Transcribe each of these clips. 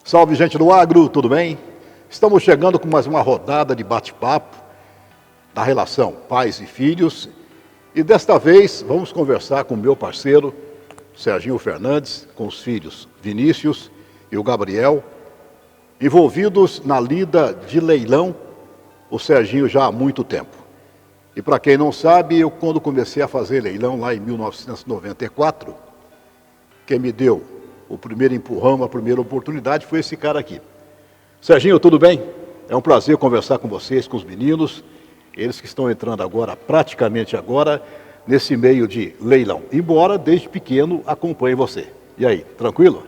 Salve, gente do agro, tudo bem? Estamos chegando com mais uma rodada de bate-papo da relação pais e filhos. E desta vez vamos conversar com o meu parceiro, Serginho Fernandes, com os filhos Vinícius e o Gabriel, envolvidos na lida de leilão, o Serginho já há muito tempo. E para quem não sabe, eu quando comecei a fazer leilão lá em 1994, quem me deu o primeiro empurrão, a primeira oportunidade foi esse cara aqui. Serginho, tudo bem? É um prazer conversar com vocês, com os meninos, eles que estão entrando agora, praticamente agora, nesse meio de leilão. Embora desde pequeno acompanhe você. E aí, tranquilo?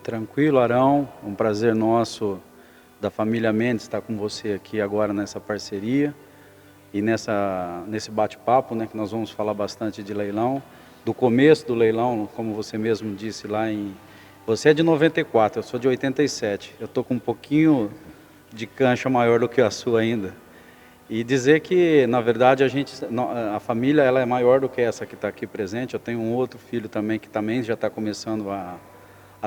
Tranquilo, Arão. Um prazer nosso da família Mendes estar com você aqui agora nessa parceria e nesse bate-papo, né, que nós vamos falar bastante de leilão. Do começo do leilão, como você mesmo disse lá em... Você é de 94, eu sou de 87. Eu estou com um pouquinho de cancha maior do que a sua ainda. E dizer que, na verdade, a família ela é maior do que essa que está aqui presente. Eu tenho um outro filho também que também já está começando a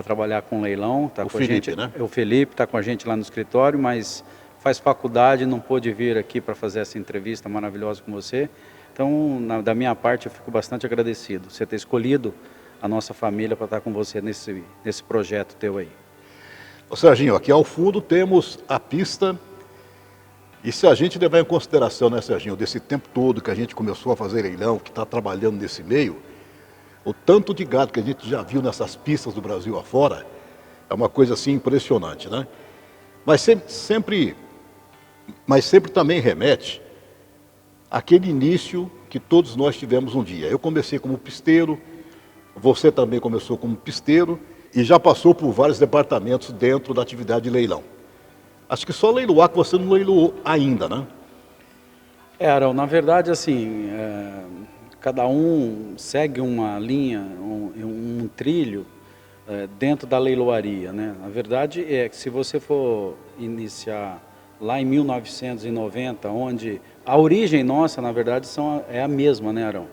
trabalhar com leilão. Tá o com Felipe, a gente, né? O Felipe está com a gente lá no escritório, mas faz faculdade, não pôde vir aqui para fazer essa entrevista maravilhosa com você. Então, da minha parte, eu fico bastante agradecido. Você ter escolhido a nossa família para estar com você nesse projeto teu aí. Ô Serginho, aqui ao fundo temos a pista. E se a gente levar em consideração, né, Serginho, desse tempo todo que a gente começou a fazer leilão, que está trabalhando nesse meio, o tanto de gado que a gente já viu nessas pistas do Brasil afora, é uma coisa assim impressionante, né? Mas sempre também remete àquele início que todos nós tivemos um dia. Eu comecei como pisteiro, você também começou como pisteiro e já passou por vários departamentos dentro da atividade de leilão. Acho que só leiloar que você não leiloou ainda, né? Arão, na verdade, assim, cada um segue uma linha, um trilho dentro da leiloaria, né? Na verdade, é que se você for iniciar lá em 1990, onde a origem nossa, na verdade, é a mesma, né, Arão?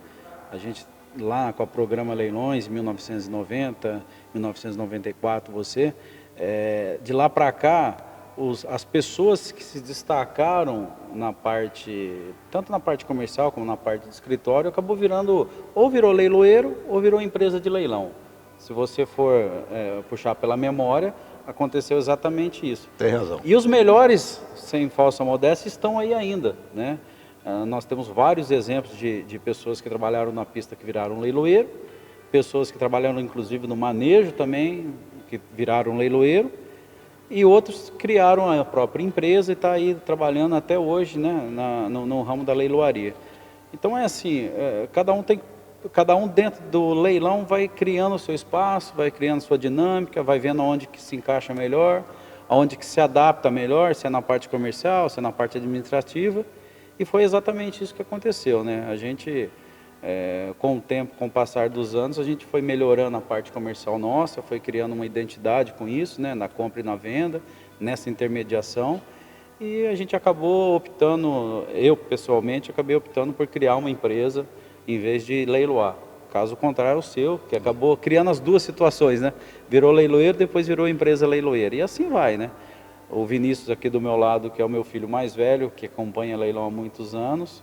A gente lá com o programa Leilões, em 1990, 1994, de lá para cá, as pessoas que se destacaram tanto na parte comercial como na parte de escritório, acabou virou leiloeiro ou virou empresa de leilão. Se você for puxar pela memória, aconteceu exatamente isso. Tem razão. E os melhores, sem falsa modéstia, estão aí ainda, né? Nós temos vários exemplos de pessoas que trabalharam na pista que viraram leiloeiro, pessoas que trabalharam inclusive no manejo também, que viraram leiloeiro, e outros criaram a própria empresa e está aí trabalhando até hoje, né, no ramo da leiloaria. Então é assim, cada um dentro do leilão vai criando o seu espaço, vai criando sua dinâmica, vai vendo onde que se encaixa melhor, aonde que se adapta melhor, se é na parte comercial, se é na parte administrativa. E foi exatamente isso que aconteceu, né? A gente, com o tempo, com o passar dos anos, a gente foi melhorando a parte comercial nossa, foi criando uma identidade com isso, né? Na compra e na venda, nessa intermediação. E a gente acabou optando, eu pessoalmente, acabei optando por criar uma empresa em vez de leiloar. Caso contrário, o seu, que acabou criando as duas situações, né? Virou leiloeiro, depois virou empresa leiloeira. E assim vai, né? O Vinícius aqui do meu lado, que é o meu filho mais velho, que acompanha leilão há muitos anos,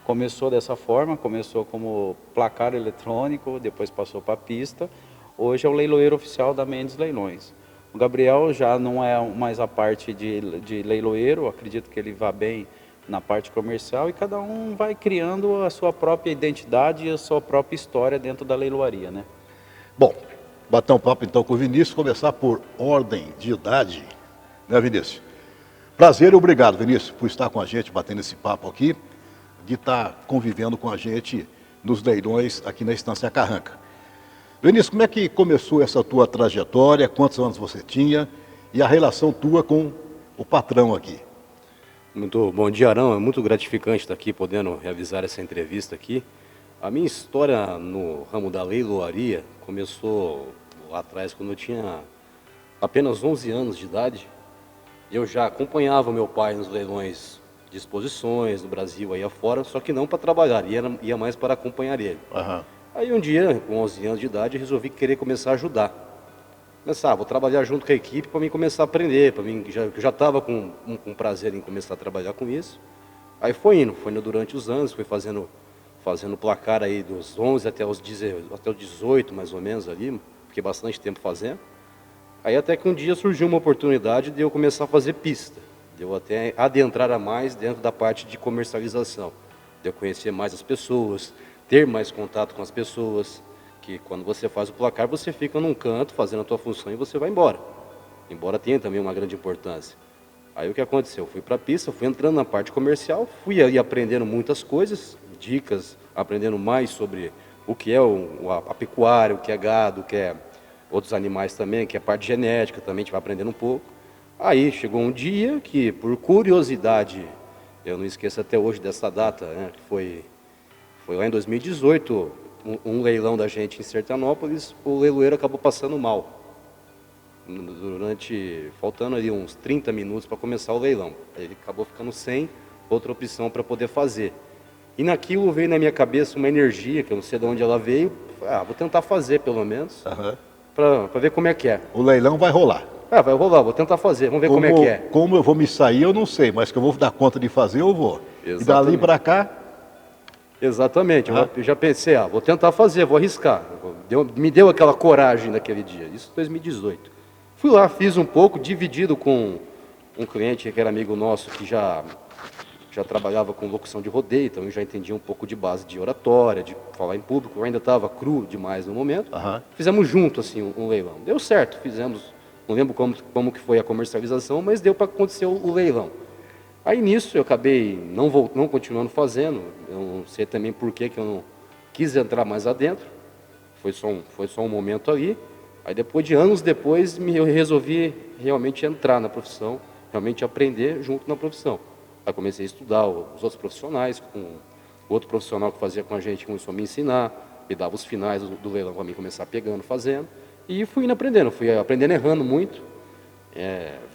começou dessa forma, começou como placar eletrônico, depois passou para a pista, hoje é o leiloeiro oficial da Mendes Leilões. O Gabriel já não é mais a parte de leiloeiro, acredito que ele vá bem na parte comercial e cada um vai criando a sua própria identidade e a sua própria história dentro da leiloaria, né? Bom, bater um papo então com o Vinícius, começar por ordem de idade, né, Vinícius? Prazer e obrigado, Vinícius, por estar com a gente, batendo esse papo aqui, de estar convivendo com a gente nos leilões aqui na Estância Carranca. Vinícius, como é que começou essa tua trajetória? Quantos anos você tinha? E a relação tua com o patrão aqui? Muito bom dia, Arão. É muito gratificante estar aqui podendo realizar essa entrevista aqui. A minha história no ramo da leiloaria começou lá atrás, quando eu tinha apenas 11 anos de idade. Eu já acompanhava meu pai nos leilões de exposições no Brasil aí afora, só que não para trabalhar, ia mais para acompanhar ele. Uhum. Aí um dia, com 11 anos de idade, eu resolvi querer começar a ajudar. vou trabalhar junto com a equipe para mim começar a aprender, para mim, eu já estava com prazer em começar a trabalhar com isso. Aí foi indo durante os anos, fui fazendo placar aí dos 11 até os 18, mais ou menos ali, fiquei bastante tempo fazendo. Aí até que um dia surgiu uma oportunidade de eu começar a fazer pista, de eu até adentrar a mais dentro da parte de comercialização, de eu conhecer mais as pessoas, ter mais contato com as pessoas, que quando você faz o placar, você fica num canto fazendo a tua função e você vai embora. Embora tenha também uma grande importância. Aí o que aconteceu? Eu fui para a pista, fui entrando na parte comercial, fui aí aprendendo muitas coisas, dicas, aprendendo mais sobre o que é a pecuária, o que é gado, o que é outros animais também, que é parte genética, também a gente vai aprendendo um pouco. Aí chegou um dia que, por curiosidade, eu não esqueço até hoje dessa data, né, que foi lá em 2018, um leilão da gente em Sertanópolis, o leiloeiro acabou passando mal. Faltando ali uns 30 minutos para começar o leilão. Ele acabou ficando sem outra opção para poder fazer. E naquilo veio na minha cabeça uma energia, que eu não sei de onde ela veio, vou tentar fazer pelo menos, para ver como é que é. O leilão vai rolar. Vai rolar, vou tentar fazer, vamos ver como é que é. Como eu vou me sair, eu não sei, mas que eu vou dar conta de fazer, eu vou. Exatamente. E dali para cá... Exatamente, eu já pensei, vou tentar fazer, vou arriscar. Me deu aquela coragem naquele dia, isso em 2018. Fui lá, fiz um pouco, dividido com um cliente que era amigo nosso, que já trabalhava com locução de rodeio, então eu já entendia um pouco de base de oratória, de falar em público, eu ainda estava cru demais no momento. Fizemos junto assim um leilão. Deu certo, fizemos, não lembro como que foi a comercialização, mas deu para acontecer o leilão. Aí nisso eu acabei não continuando fazendo, eu não sei também por que eu não quis entrar mais adentro, foi só um momento ali. Aí depois de anos depois eu resolvi realmente entrar na profissão, realmente aprender junto na profissão. Aí comecei a estudar os outros profissionais, com o outro profissional que fazia com a gente começou a me ensinar, me dava os finais do leilão para mim começar pegando, fazendo, e fui aprendendo errando muito,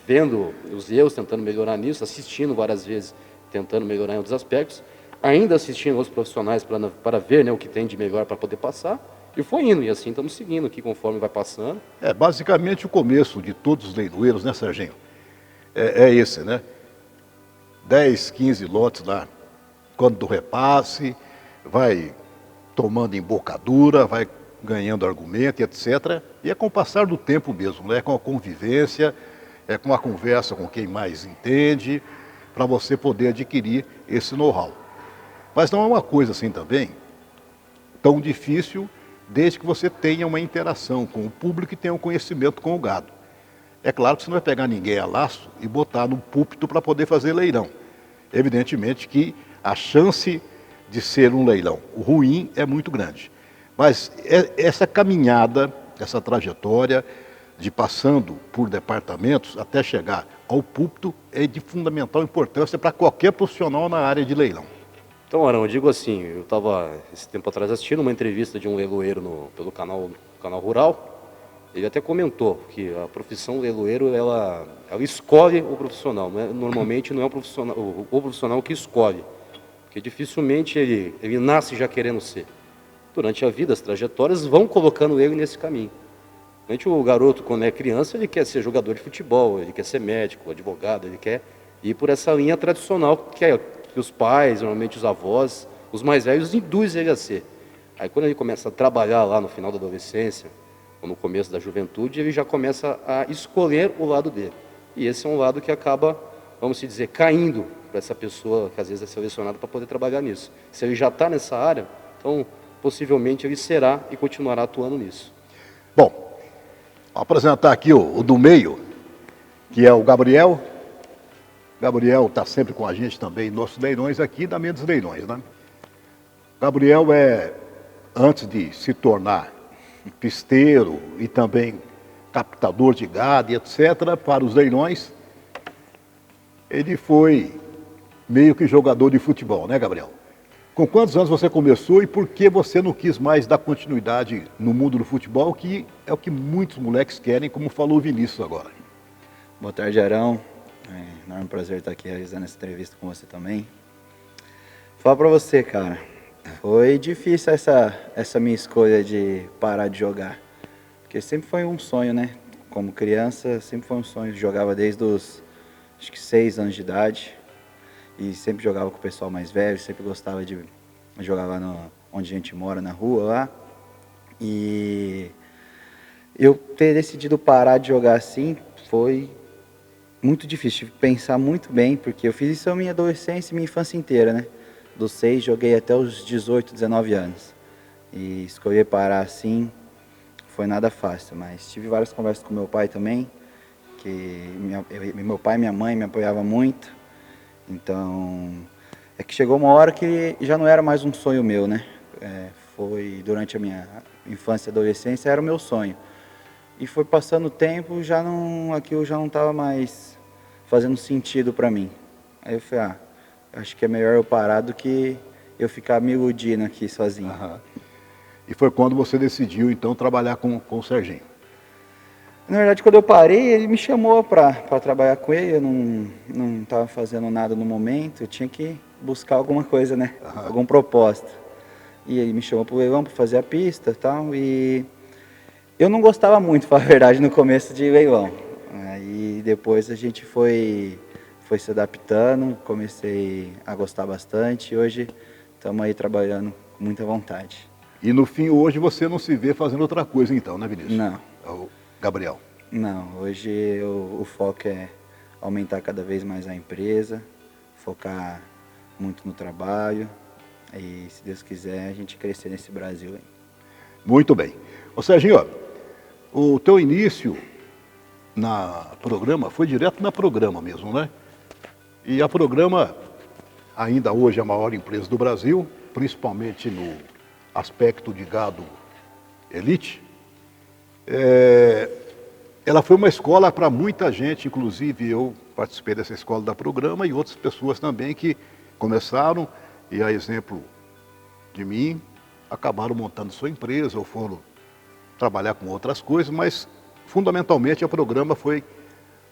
vendo os erros, tentando melhorar nisso, assistindo várias vezes, tentando melhorar em outros aspectos, ainda assistindo outros profissionais para ver, né, o que tem de melhor para poder passar, e foi indo, e assim estamos seguindo aqui conforme vai passando. Basicamente o começo de todos os leiloeiros, né, Serginho? É esse, né? 10, 15 lotes lá, quando do repasse, vai tomando embocadura, vai ganhando argumento, etc. E é com o passar do tempo mesmo, né? É com a convivência, é com a conversa com quem mais entende, para você poder adquirir esse know-how. Mas não é uma coisa assim também tão difícil, desde que você tenha uma interação com o público e tenha um conhecimento com o gado. É claro que você não vai pegar ninguém a laço e botar no púlpito para poder fazer leilão. Evidentemente que a chance de ser um leilão ruim é muito grande. Mas essa caminhada, essa trajetória de passando por departamentos até chegar ao púlpito é de fundamental importância para qualquer profissional na área de leilão. Então, Arão, eu digo assim, eu estava esse tempo atrás assistindo uma entrevista de um leiloeiro pelo canal Rural. Ele até comentou que a profissão leiloeiro, ela escolhe o profissional, né? Normalmente não é o profissional que escolhe, porque dificilmente ele nasce já querendo ser. Durante a vida, as trajetórias vão colocando ele nesse caminho. Normalmente o garoto, quando é criança, ele quer ser jogador de futebol, ele quer ser médico, advogado, ele quer ir por essa linha tradicional que os pais, normalmente os avós, os mais velhos, induzem ele a ser. Aí quando ele começa a trabalhar lá no final da adolescência, ou no começo da juventude, ele já começa a escolher o lado dele. E esse é um lado que acaba, vamos dizer, caindo para essa pessoa que às vezes é selecionada para poder trabalhar nisso. Se ele já está nessa área, então possivelmente ele será e continuará atuando nisso. Bom, vou apresentar aqui o do meio, que é o Gabriel. Gabriel está sempre com a gente também, nossos leilões aqui da Mendes Leilões, né? Gabriel antes de se tornar pisteiro e também captador de gado e etc., para os leilões, ele foi meio que jogador de futebol, né, Gabriel? Com quantos anos você começou e por que você não quis mais dar continuidade no mundo do futebol, que é o que muitos moleques querem, como falou o Vinícius agora? Boa tarde, Arão. É um enorme prazer estar aqui realizando essa entrevista com você também. Fala pra você, cara. Foi difícil essa minha escolha de parar de jogar. Porque sempre foi um sonho, né? como criança, sempre foi um sonho. Jogava desde os, acho que 6 anos de idade. E sempre jogava com o pessoal mais velho, sempre gostava de jogar lá onde a gente mora, na rua lá. E eu ter decidido parar de jogar assim foi muito difícil. Tive que pensar muito bem, porque eu fiz isso na minha adolescência e minha infância inteira, né? Dos 6 joguei até os 18, 19 anos. E escolher parar assim foi nada fácil, mas tive várias conversas com meu pai também, que meu pai e minha mãe me apoiavam muito. Então, é que chegou uma hora que já não era mais um sonho meu, né? Foi durante a minha infância e adolescência, era o meu sonho. E foi passando o tempo, aquilo já não estava mais fazendo sentido para mim. Aí eu falei, acho que é melhor eu parar do que eu ficar me iludindo aqui sozinho. Aham. E foi quando você decidiu, então, trabalhar com o Serginho? Na verdade, quando eu parei, ele me chamou para trabalhar com ele. Eu não estava fazendo nada no momento, eu tinha que buscar alguma coisa, né? Aham. Algum propósito. E ele me chamou para o leilão para fazer a pista e tal. E eu não gostava muito, para falar a verdade, no começo de leilão. Aí depois a gente foi se adaptando, comecei a gostar bastante. E hoje estamos aí trabalhando com muita vontade. E no fim, hoje, você não se vê fazendo outra coisa, então, né, Vinícius? Não. O Gabriel. Não, hoje o foco é aumentar cada vez mais a empresa, focar muito no trabalho e, se Deus quiser, a gente crescer nesse Brasil aí. Muito bem. Ô Serginho, o teu início na Programa foi direto na Programa mesmo, né? E a Programa ainda hoje é a maior empresa do Brasil, principalmente no aspecto de gado elite. Ela foi uma escola para muita gente, inclusive eu participei dessa escola da Programa e outras pessoas também que começaram, e a exemplo de mim, acabaram montando sua empresa ou foram trabalhar com outras coisas, mas fundamentalmente a Programa foi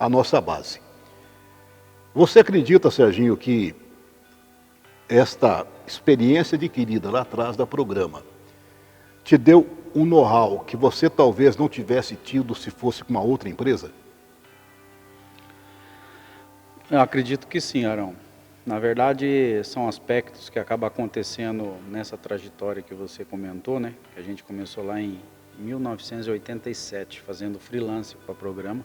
a nossa base. Você acredita, Serginho, que esta experiência adquirida lá atrás da Programa te deu um know-how que você talvez não tivesse tido se fosse com uma outra empresa? Eu acredito que sim, Arão. Na verdade, são aspectos que acabam acontecendo nessa trajetória que você comentou, né? Que a gente começou lá em 1987, fazendo freelance para o Programa.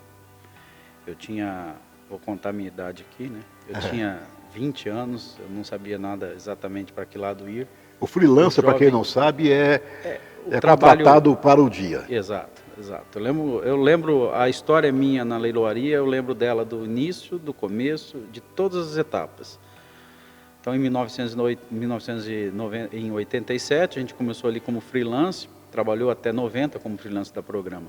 Vou contar minha idade aqui, né? Eu tinha 20 anos, eu não sabia nada exatamente para que lado ir. O freelancer, para quem não sabe, é trabalho contratado para o dia. Exato. Eu lembro a história minha na leiloaria, eu lembro dela do início, do começo, de todas as etapas. Então, em 1987, a gente começou ali como freelance, trabalhou até 90 como freelance da Programa.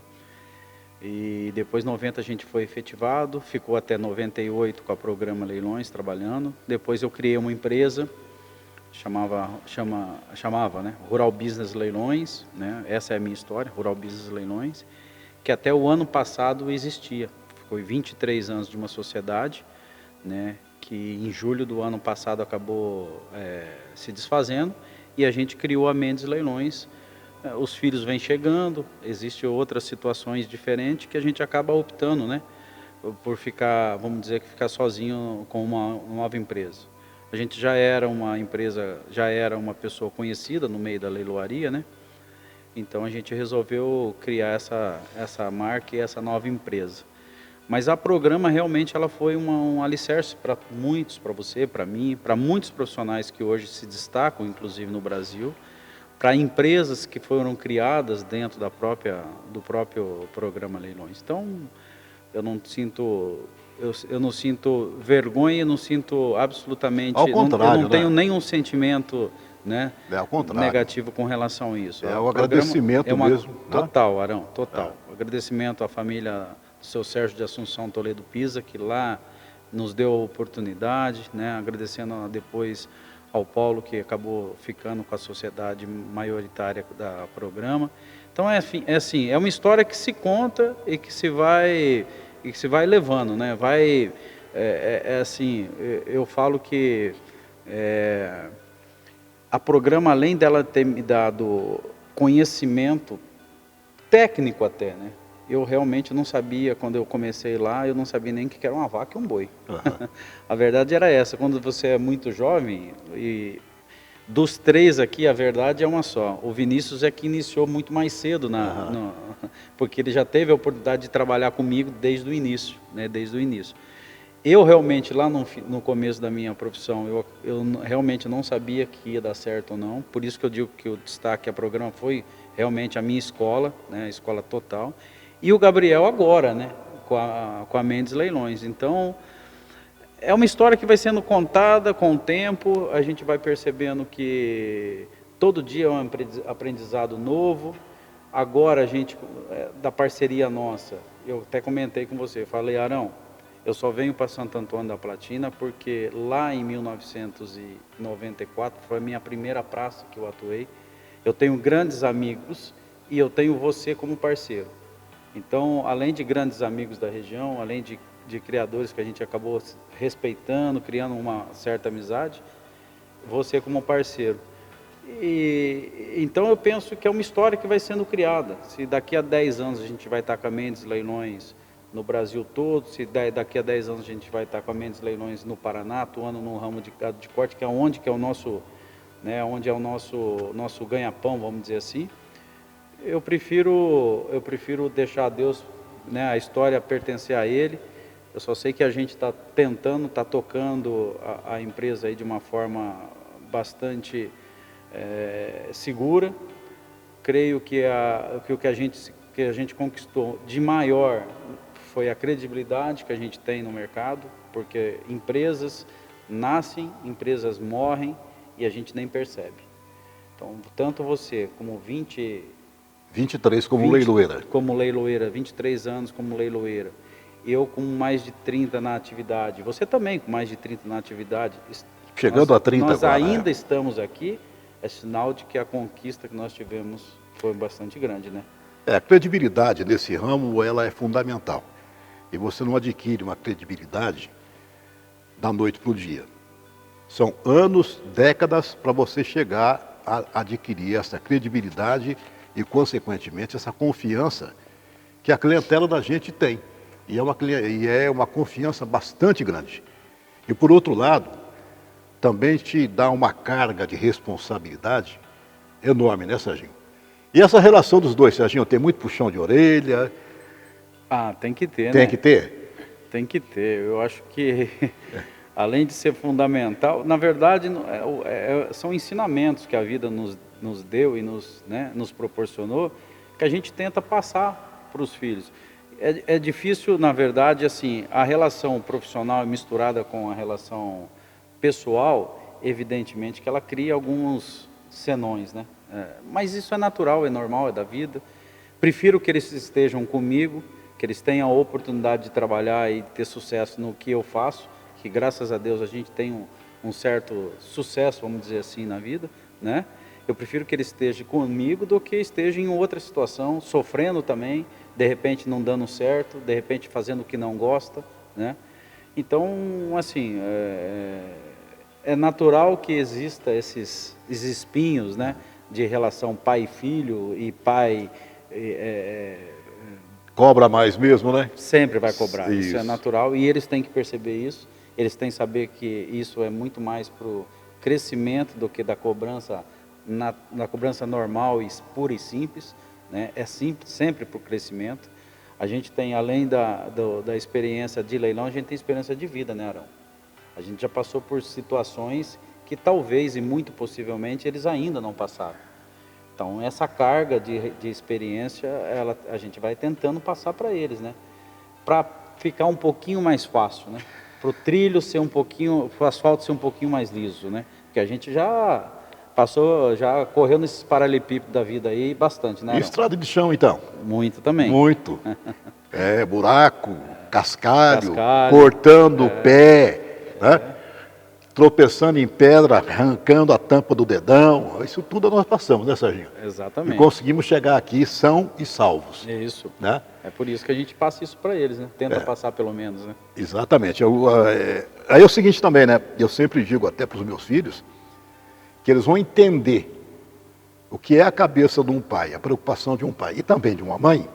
E depois, 90, a gente foi efetivado, ficou até 98 com a Programa Leilões trabalhando. Depois eu criei uma empresa, chamava, né, Rural Business Leilões, né? Essa é a minha história, Rural Business Leilões, que até o ano passado existia. Foi 23 anos de uma sociedade, né, que em julho do ano passado acabou se desfazendo, e a gente criou a Mendes Leilões. Os filhos vêm chegando, existem outras situações diferentes que a gente acaba optando, né, por ficar, vamos dizer, que ficar sozinho com uma nova empresa. A gente já era uma empresa, já era uma pessoa conhecida no meio da leiloaria, né? Então a gente resolveu criar essa marca e essa nova empresa. Mas a Programa realmente ela foi um alicerce para muitos, para você, para mim, para muitos profissionais que hoje se destacam, inclusive no Brasil, para empresas que foram criadas dentro do próprio Programa Leilões. Então, eu não sinto vergonha, não sinto absolutamente... Ao contrário, eu não tenho nenhum sentimento, né, ao contrário, negativo com relação a isso. o agradecimento mesmo. Total, Arão, total. Agradecimento à família do seu Sérgio de Assunção Toledo Pisa, que lá nos deu a oportunidade, né, agradecendo depois ao Paulo, que acabou ficando com a sociedade maioritária da Programa. Então, é uma história que se conta e que se vai levando, né? Eu falo que a Programa, além dela ter me dado conhecimento técnico até, né? eu realmente não sabia, quando eu comecei lá, eu não sabia nem o que era uma vaca e um boi. Aham. A verdade era essa, quando você é muito jovem, e dos três aqui, a verdade é uma só. O Vinícius é que iniciou muito mais cedo, porque ele já teve a oportunidade de trabalhar comigo desde o início, né, desde o início. Eu realmente, lá no começo da minha profissão, eu realmente não sabia que ia dar certo ou não, por isso que eu digo que o destaque a programa foi realmente a minha escola, né, a escola total, e o Gabriel agora, né, com a Mendes Leilões. Então, é uma história que vai sendo contada com o tempo, a gente vai percebendo que todo dia é um aprendizado novo. Agora a gente, da parceria nossa, eu até comentei com você, falei, Arão, eu só venho para Santo Antônio da Platina porque lá em 1994 foi a minha primeira praça que eu atuei. Eu tenho grandes amigos e eu tenho você como parceiro. Então, além de grandes amigos da região, além de criadores que a gente acabou respeitando, criando uma certa amizade, você como parceiro. Então eu penso que é uma história que vai sendo criada. Se daqui a 10 anos a gente vai estar com a Mendes Leilões no Brasil todo, se daqui a 10 anos a gente vai estar com a Mendes Leilões no Paraná, atuando no ramo de gado de corte, que é onde é o nosso, né, onde é o nosso ganha-pão, vamos dizer assim, eu prefiro deixar a Deus, né, a história pertencer a Ele. Eu só sei que a gente está tentando, está tocando a empresa aí de uma forma bastante segura. Creio que o que a gente conquistou de maior foi a credibilidade que a gente tem no mercado, porque empresas nascem, empresas morrem e a gente nem percebe. Então, tanto você como 23 como leiloeira. Como leiloeira, 23 anos como leiloeira. Eu com mais de 30 na atividade, você também com mais de 30 na atividade. Chegando a 30 nós agora, ainda né? estamos aqui, é sinal de que a conquista que nós tivemos foi bastante grande, né? A credibilidade nesse ramo, ela é fundamental. E você não adquire uma credibilidade da noite para o dia. São anos, décadas para você chegar a adquirir essa credibilidade e, consequentemente, essa confiança que a clientela da gente tem. E é uma confiança bastante grande. E, por outro lado, também te dá uma carga de responsabilidade enorme, né, Serginho? E essa relação dos dois, Serginho, tem muito puxão de orelha? Ah, tem que ter, né? Tem que ter? Tem que ter. Eu acho que, além de ser fundamental, na verdade, são ensinamentos que a vida nos deu e nos proporcionou, que a gente tenta passar para os filhos. É difícil, na verdade, assim, a relação profissional misturada com a relação pessoal, evidentemente que ela cria alguns senões, né? Mas isso é natural, é normal, é da vida. Prefiro que eles estejam comigo, que eles tenham a oportunidade de trabalhar e ter sucesso no que eu faço, que graças a Deus a gente tem um certo sucesso, vamos dizer assim, na vida, né? Eu prefiro que ele esteja comigo do que esteja em outra situação, sofrendo também, de repente não dando certo, de repente fazendo o que não gosta, né? Então, assim, é natural que exista esses espinhos, né, de relação pai e filho, e pai Cobra mais mesmo, né? sempre vai cobrar, isso é Isso. natural, e eles têm que perceber isso, eles têm que saber que isso é muito mais para o crescimento do que da cobrança, na cobrança normal e pura e simples, né? É simples, sempre para o crescimento. A gente tem, além da experiência de leilão, a gente tem experiência de vida, né, Arão? A gente já passou por situações que talvez e muito possivelmente eles ainda não passaram. Então, essa carga de experiência, a gente vai tentando passar para eles, né? Para ficar um pouquinho mais fácil, né? Para o trilho ser um pouquinho, para o asfalto ser um pouquinho mais liso, né? Porque a gente já passou, já correu nesses paralelepípedos da vida aí bastante, né, E Arão? estrada de chão, então? Muito também. Muito. Buraco, cascalho, Cascalho, cortando o pé, né? Tropeçando em pedra, arrancando a tampa do dedão. Isso tudo nós passamos, né, Serginho? E Exatamente. conseguimos chegar aqui são e salvos, É isso. né? É por isso que a gente passa isso para eles, né? Tenta passar pelo menos, né? Exatamente. Aí é o seguinte também, né? Eu sempre digo até para os meus filhos que eles vão entender o que é a cabeça de um pai, a preocupação de um pai e também de uma mãe,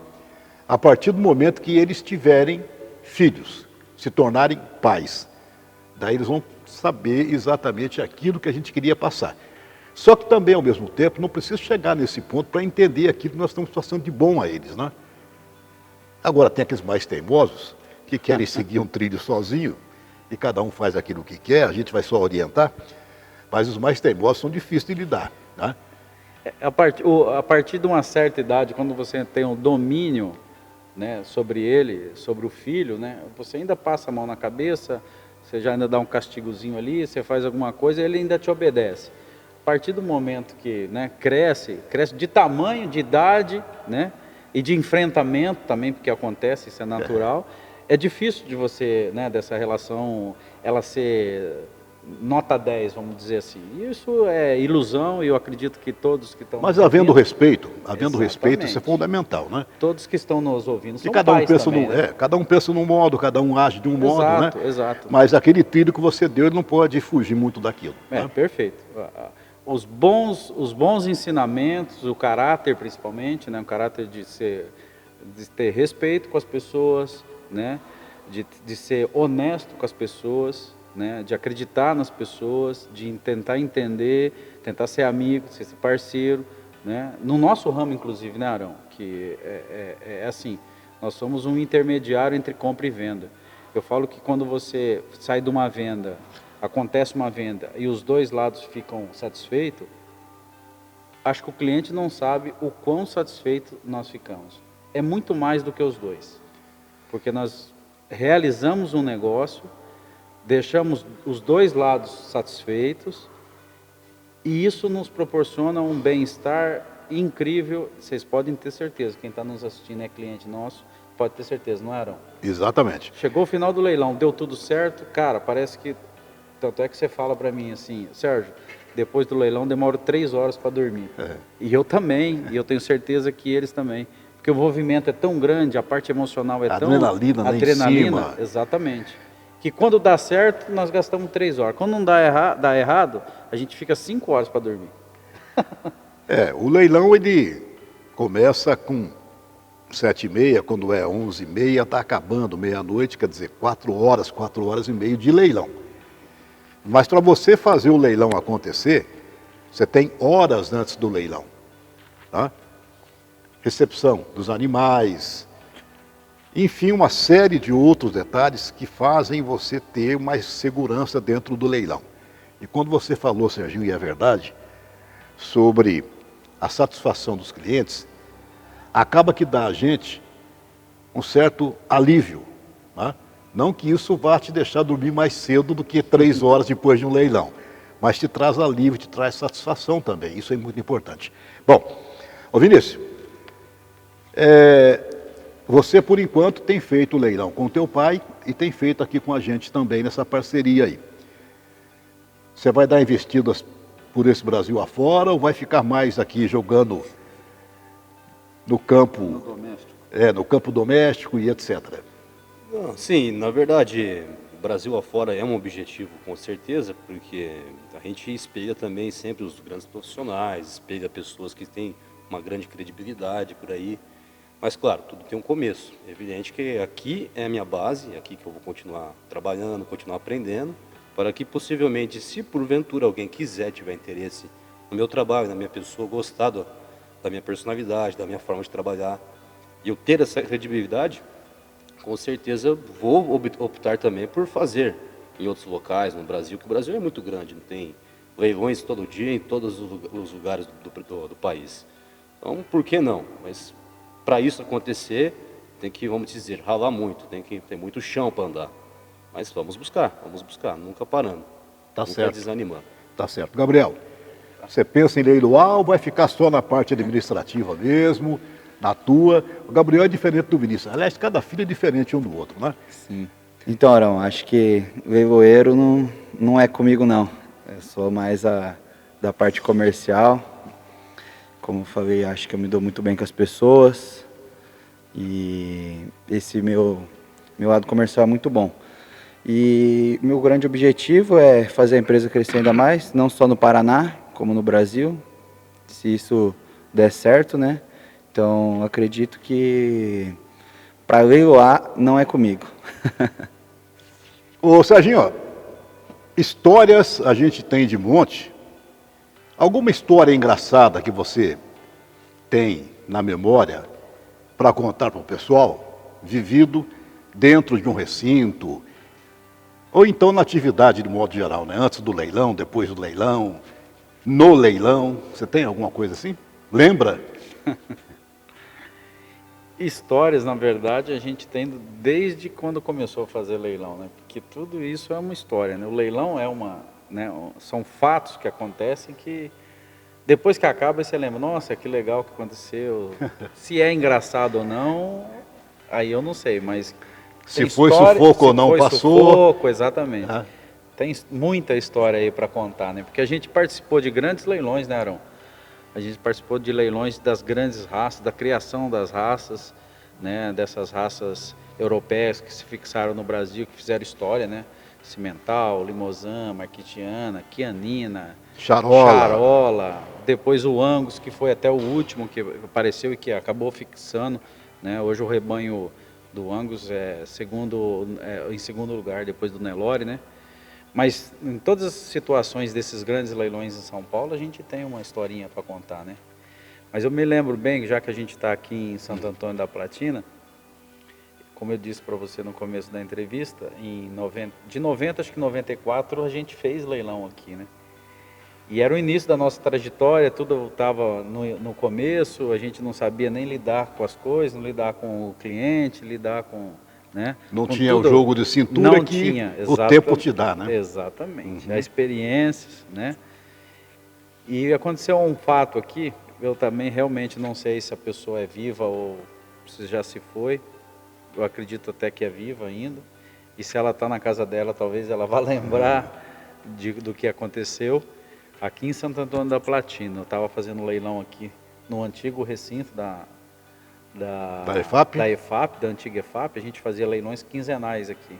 a partir do momento que eles tiverem filhos, se tornarem pais. Daí eles vão saber exatamente aquilo que a gente queria passar. Só que também, ao mesmo tempo, não precisa chegar nesse ponto para entender aquilo que nós estamos passando de bom a eles, né? Agora, tem aqueles mais teimosos que querem seguir um trilho sozinho e cada um faz aquilo que quer, a gente vai só orientar, mas os mais teimosos são difíceis de lidar, né? A partir de uma certa idade, quando você tem um domínio, né, sobre ele, sobre o filho, né, você ainda passa a mão na cabeça, você já ainda dá um castigozinho ali, você faz alguma coisa e ele ainda te obedece. A partir do momento que, né, cresce de tamanho, de idade, né, e de enfrentamento também, porque acontece, isso é natural, é difícil de você, né, dessa relação, ela ser nota 10, vamos dizer assim. Isso é ilusão e eu acredito que todos que estão... Mas havendo respeito, Exatamente. isso é fundamental, né? Todos que estão nos ouvindo são E cada um pais pensa também, né? cada um pensa num modo, cada um age de um modo, né? Exato. Mas aquele trilho que você deu, ele não pode fugir muito daquilo. Né? Perfeito. Os bons ensinamentos, o caráter principalmente, né? O caráter de ter respeito com as pessoas, né? De ser honesto com as pessoas, né? De acreditar nas pessoas, de tentar entender, tentar ser amigo, ser parceiro, né? No nosso ramo, inclusive, né, Arão? Que é assim, nós somos um intermediário entre compra e venda. Eu falo que quando você sai de uma venda, acontece uma venda e os dois lados ficam satisfeitos, acho que o cliente não sabe o quão satisfeito nós ficamos. É muito mais do que os dois, porque nós realizamos um negócio, deixamos os dois lados satisfeitos e isso nos proporciona um bem-estar incrível. Vocês podem ter certeza, quem está nos assistindo é cliente nosso, pode ter certeza, não é, Arão? Exatamente. Chegou o final do leilão, deu tudo certo, cara, parece que, tanto é que você fala para mim assim, Sérgio, depois do leilão demoro 3 horas para dormir. E eu também, e eu tenho certeza que eles também, porque o envolvimento é tão grande, a parte emocional é tão... Adrenalina lá em cima. Exatamente. Que quando dá certo, nós gastamos 3 horas. Quando não dá errado, a gente fica 5 horas para dormir. O leilão, ele começa com 7h30, quando é 11h30, está acabando, meia-noite, quer dizer, 4 horas e meia de leilão. Mas para você fazer o leilão acontecer, você tem horas antes do leilão, tá? Recepção dos animais, enfim, uma série de outros detalhes que fazem você ter mais segurança dentro do leilão. E quando você falou, Serginho, e é verdade, sobre a satisfação dos clientes, acaba que dá a gente um certo alívio, né? Não que isso vá te deixar dormir mais cedo do que 3 horas depois de um leilão, mas te traz alívio, te traz satisfação também, isso é muito importante. Bom, ô Vinícius, você por enquanto tem feito o leilão com o teu pai e tem feito aqui com a gente também nessa parceria aí. Você vai dar investidas por esse Brasil afora ou vai ficar mais aqui jogando no campo, no campo doméstico e etc? Sim, na verdade, Brasil afora é um objetivo com certeza, porque a gente espelha também sempre os grandes profissionais, espelha pessoas que têm uma grande credibilidade por aí. Mas claro, tudo tem um começo. É evidente que aqui é a minha base, é aqui que eu vou continuar trabalhando, continuar aprendendo, para que possivelmente, se porventura alguém tiver interesse no meu trabalho, na minha pessoa, gostar da minha personalidade, da minha forma de trabalhar, e eu ter essa credibilidade, com certeza vou optar também por fazer em outros locais no Brasil, que o Brasil é muito grande, não tem leilões todo dia em todos os lugares do país. Então, por que não? Mas para isso acontecer, tem que, vamos dizer, ralar muito, tem que ter muito chão para andar. Mas vamos buscar, nunca parando, nunca desanimando. Tá certo. Gabriel, você pensa em leiloar ou vai ficar só na parte administrativa mesmo, na tua? O Gabriel é diferente do Vinícius. Aliás, cada filho é diferente um do outro, né? Sim. Então, Arão, acho que leiloeiro não é comigo, não. Eu sou mais da parte comercial. Como eu falei, acho que eu me dou muito bem com as pessoas. E esse meu lado comercial é muito bom. E meu grande objetivo é fazer a empresa crescer ainda mais, não só no Paraná, como no Brasil. Se isso der certo, né? Então, acredito que Para leiloar, não é comigo. Ô Serginho, ó, histórias a gente tem de monte. Alguma história engraçada que você tem na memória para contar para o pessoal, vivido dentro de um recinto, ou então na atividade de modo geral, né? Antes do leilão, depois do leilão, no leilão, você tem alguma coisa assim? Lembra? Histórias, na verdade, a gente tem desde quando começou a fazer leilão, né? Porque tudo isso é uma história, né? O leilão é né? São fatos que acontecem que depois que acaba você lembra, nossa, que legal que aconteceu. Se é engraçado ou não, aí eu não sei, mas Se foi sufoco ou não passou. Sufoco, exatamente. Tem muita história aí para contar, né? Porque a gente participou de grandes leilões, né, Arão? A gente participou de leilões das grandes raças, da criação das raças, né? Dessas raças europeias que se fixaram no Brasil, que fizeram história, né? Cimental, Limousin, Marquitiana, Chianina, Charola, depois o Angus, que foi até o último que apareceu e que acabou fixando, né? Hoje o rebanho do Angus é em segundo lugar, depois do Nelore, né? Mas em todas as situações desses grandes leilões em São Paulo, a gente tem uma historinha para contar, né? Mas eu me lembro bem, já que a gente está aqui em Santo Antônio da Platina, como eu disse para você no começo da entrevista, de 90, acho que 94, a gente fez leilão aqui, né? E era o início da nossa trajetória, tudo estava no começo, a gente não sabia nem lidar com as coisas, não lidar com o cliente, lidar com... Né? Não com tinha tudo, o jogo de cintura não que tinha, o tempo te dá, né? Exatamente, a experiências, né? E aconteceu um fato aqui, eu também realmente não sei se a pessoa é viva ou se já se foi, eu acredito até que é viva ainda, e se ela está na casa dela, talvez ela vá lembrar do que aconteceu. Aqui em Santo Antônio da Platina, eu estava fazendo leilão aqui no antigo recinto da EFAP, da antiga EFAP, a gente fazia leilões quinzenais aqui.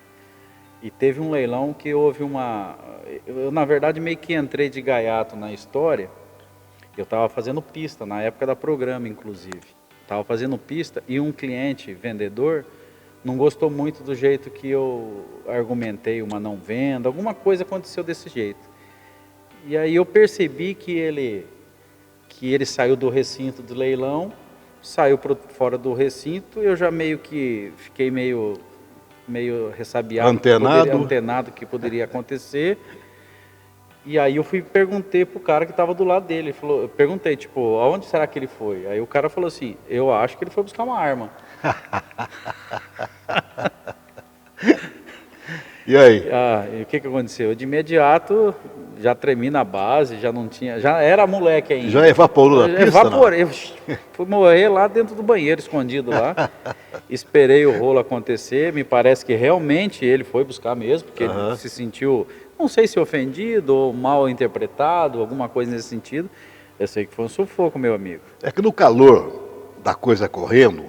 E teve um leilão que houve eu na verdade meio que entrei de gaiato na história, eu estava fazendo pista, na época da Programa inclusive. Estava fazendo pista e um cliente, vendedor, não gostou muito do jeito que eu argumentei uma não venda, alguma coisa aconteceu desse jeito. E aí eu percebi que ele saiu do recinto do leilão, saiu fora do recinto, eu já meio que fiquei meio ressabiado, antenado que poderia acontecer. E aí eu perguntei pro cara que estava do lado dele, eu perguntei, tipo, aonde será que ele foi? Aí o cara falou assim, eu acho que ele foi buscar uma arma. E aí? E o que aconteceu? De imediato, já tremi na base, já era moleque ainda. Já evaporou da pista? Evaporei, fui morrer lá dentro do banheiro, escondido lá. Esperei o rolo acontecer, me parece que realmente ele foi buscar mesmo, porque ele se sentiu, não sei se ofendido ou mal interpretado, alguma coisa nesse sentido. Eu sei que foi um sufoco, meu amigo. É que no calor da coisa correndo,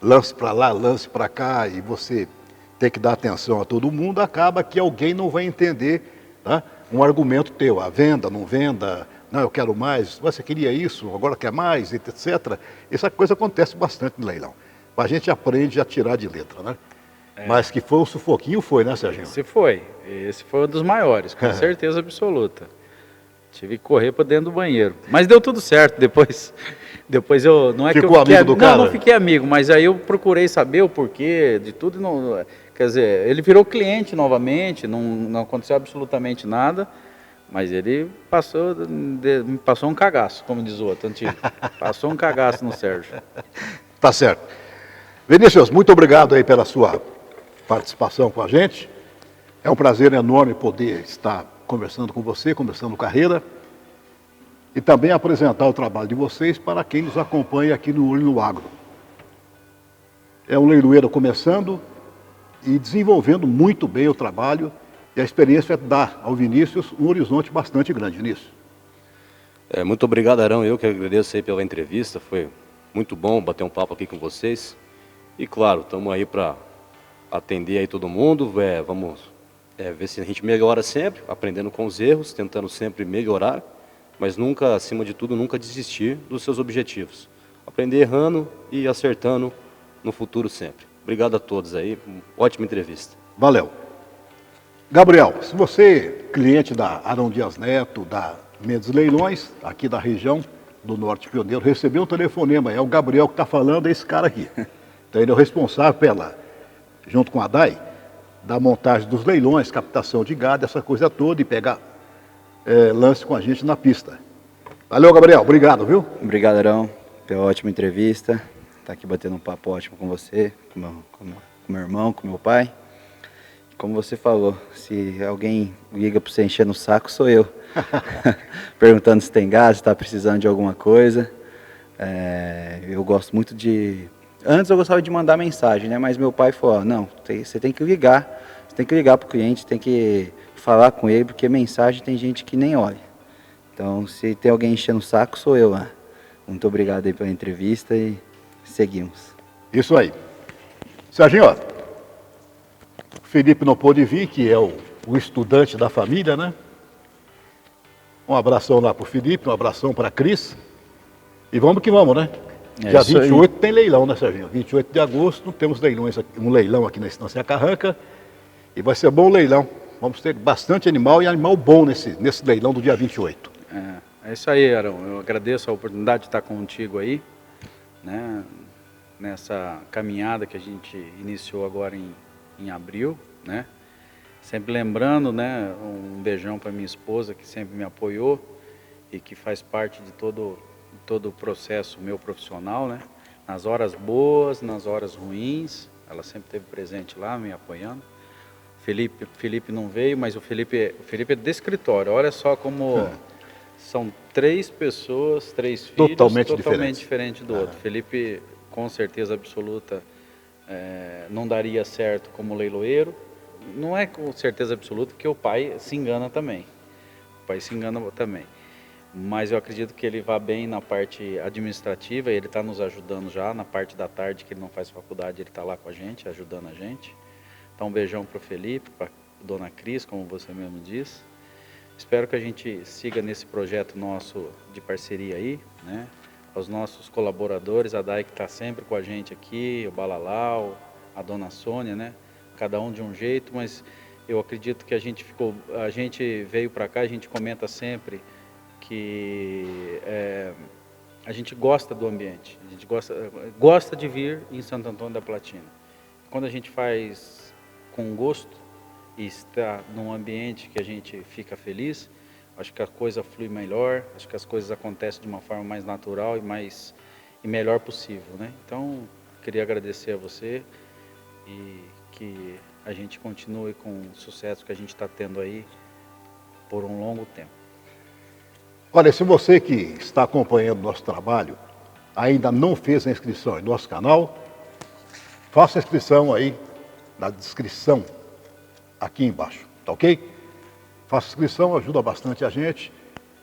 lance para lá, lance para cá, e você tem que dar atenção a todo mundo, acaba que alguém não vai entender, tá? Um argumento teu, a venda, não venda, não, eu quero mais, você queria isso, agora quer mais, etc. Essa coisa acontece bastante no leilão. A gente aprende a tirar de letra, né? Mas que foi um sufoquinho, foi, né, Serginho? Esse foi um dos maiores, com certeza absoluta. Tive que correr para dentro do banheiro. Mas deu tudo certo, depois eu... Não é Ficou que eu amigo do cara? Não fiquei amigo, mas aí eu procurei saber o porquê de tudo. Não, quer dizer, ele virou cliente novamente, não aconteceu absolutamente nada, mas ele me passou um cagaço, como diz o outro antigo. Passou um cagaço no Sérgio. Tá certo. Vinícius, muito obrigado aí pela sua participação com a gente. É um prazer enorme poder estar conversando com você, conversando carreira, e também apresentar o trabalho de vocês para quem nos acompanha aqui no Olho no Agro. É um leiloeiro começando e desenvolvendo muito bem o trabalho, e a experiência dá ao Vinícius um horizonte bastante grande nisso. Muito obrigado, Arão. Eu que agradeço aí pela entrevista, foi muito bom bater um papo aqui com vocês. E claro, estamos aí para atender aí todo mundo, vamos ver se a gente melhora sempre, aprendendo com os erros, tentando sempre melhorar, mas nunca, acima de tudo, nunca desistir dos seus objetivos. Aprender errando e acertando no futuro sempre. Obrigado a todos aí, ótima entrevista. Valeu. Gabriel, se você, cliente da Arão Dias Neto, da Mendes Leilões, aqui da região do Norte Pioneiro, recebeu um telefonema, é o Gabriel que está falando, é esse cara aqui. Então ele é o responsável junto com a DAI, da montagem dos leilões, captação de gado, essa coisa toda, e pegar lance com a gente na pista. Valeu, Gabriel, obrigado, viu? Obrigado, Arão, pela ótima entrevista. Tá aqui batendo um papo ótimo com você, com meu irmão, com meu pai. Como você falou, se alguém liga para você encher no saco, sou eu. Perguntando se tem gás, se está precisando de alguma coisa. Eu gosto muito de... Antes eu gostava de mandar mensagem, né? Mas meu pai falou, não, você tem que ligar. Você tem que ligar para o cliente, tem que falar com ele, porque mensagem tem gente que nem olha. Então, se tem alguém enchendo o saco, sou eu lá. Muito obrigado aí pela entrevista e seguimos. Isso aí. Serginho, ó, o Felipe não pôde vir, que é o estudante da família, né? Um abração lá pro Felipe, um abração para a Cris. E vamos que vamos, né? Dia 28 tem leilão, né, Serginho? 28 de agosto temos um leilão aqui na Estância Carranca. E vai ser bom o leilão. Vamos ter bastante animal e animal bom nesse leilão do dia 28. É isso aí, Arão. Eu agradeço a oportunidade de estar contigo aí, né? Nessa caminhada que a gente iniciou agora em abril, né? Sempre lembrando, né? Um beijão para minha esposa, que sempre me apoiou e que faz parte de todo o processo meu profissional, né? Nas horas boas, nas horas ruins, ela sempre esteve presente lá, me apoiando. Felipe não veio, mas o Felipe é do escritório. Olha só como são 3 pessoas, 3 filhos totalmente diferentes do outro. Felipe, com certeza absoluta, não daria certo como leiloeiro. Não é com certeza absoluta, porque o pai se engana também. Mas eu acredito que ele vá bem na parte administrativa, ele está nos ajudando já, na parte da tarde, que ele não faz faculdade, ele está lá com a gente, ajudando a gente. Então um beijão para o Felipe, para a dona Cris, como você mesmo disse. Espero que a gente siga nesse projeto nosso de parceria aí, né? Aos nossos colaboradores, a DAI que está sempre com a gente aqui, o Balalau, a dona Sônia, né? Cada um de um jeito, mas eu acredito que a gente veio para cá, a gente comenta sempre que a gente gosta do ambiente, a gente gosta de vir em Santo Antônio da Platina. Quando a gente faz com gosto e está num ambiente que a gente fica feliz, acho que a coisa flui melhor, acho que as coisas acontecem de uma forma mais natural e melhor possível, né? Então, queria agradecer a você e que a gente continue com o sucesso que a gente está tendo aí por um longo tempo. Olha, se você que está acompanhando nosso trabalho ainda não fez a inscrição em nosso canal, faça a inscrição aí na descrição aqui embaixo, tá ok? Faça a inscrição, ajuda bastante a gente.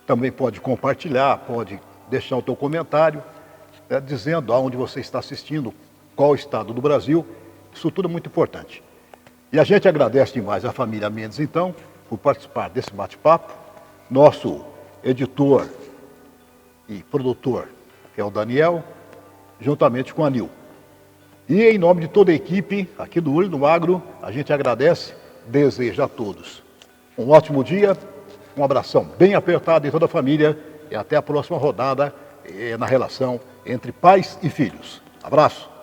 Também pode compartilhar, pode deixar o teu comentário, dizendo aonde você está assistindo, qual estado do Brasil. Isso tudo é muito importante. E a gente agradece demais a família Mendes, então, por participar desse bate-papo. Nosso editor e produtor é o Daniel, juntamente com a Nil. E em nome de toda a equipe aqui do Olho no Agro, a gente agradece, deseja a todos um ótimo dia, um abração bem apertado em toda a família e até a próxima rodada na relação entre pais e filhos. Abraço!